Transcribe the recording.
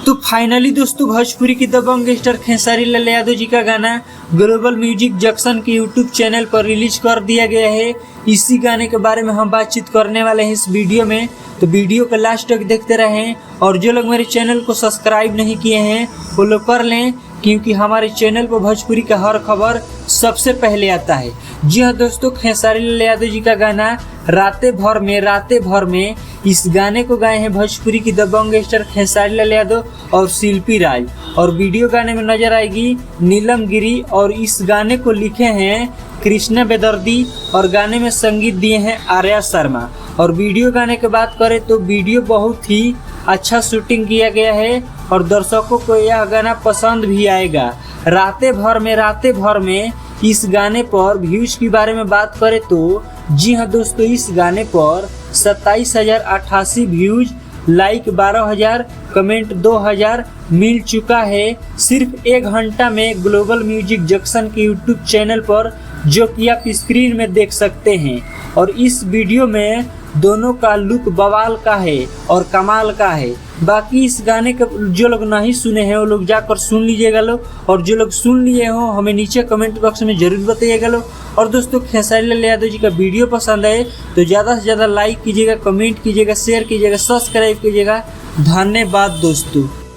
तो फाइनली दोस्तों भोजपुरी की दबंग स्टार खेसारी लाल यादव जी का गाना ग्लोबल म्यूजिक जंक्शन के यूट्यूब चैनल पर रिलीज कर दिया गया है। इसी गाने के बारे में हम बातचीत करने वाले हैं इस वीडियो में, तो वीडियो को लास्ट तक देखते रहें। और जो लोग मेरे चैनल को सब्सक्राइब नहीं किए हैं वो लोग कर लें, क्योंकि हमारे चैनल पर भोजपुरी का हर खबर सबसे पहले आता है। जी हाँ दोस्तों, खेसारी लाल यादव जी का गाना राते भर में इस गाने को गाए हैं भोजपुरी की दबंग स्टार खेसारी लाल यादव और शिल्पी राज। और वीडियो गाने में नजर आएगी नीलम गिरी, और इस गाने को लिखे हैं कृष्णा बेदर्दी और गाने में संगीत दिए हैं आर्या शर्मा। और वीडियो गाने की बात करें तो वीडियो बहुत ही अच्छा शूटिंग किया गया है और दर्शकों को यह गाना पसंद भी आएगा। राते भर में इस गाने पर व्यूज के बारे में बात करें तो जी हाँ दोस्तों, इस गाने पर 27,088 व्यूज, लाइक 12,000, कमेंट 2,000 मिल चुका है सिर्फ 1 घंटा में ग्लोबल म्यूजिक जंक्शन के यूट्यूब चैनल पर, जो कि आप स्क्रीन में देख सकते हैं। और इस वीडियो में दोनों का लुक बवाल का है और कमाल का है। बाकी इस गाने के जो लोग नहीं सुने हैं वो लोग जाकर सुन लीजिएगा लोग, और जो लोग सुन लिए हो हमें नीचे कमेंट बॉक्स में जरूर बताइएगा लोग। और दोस्तों, खेसारी लाल यादव जी का वीडियो पसंद आए तो ज़्यादा से ज़्यादा लाइक कीजिएगा, कमेंट कीजिएगा, शेयर कीजिएगा, सब्सक्राइब कीजिएगा। धन्यवाद दोस्तों।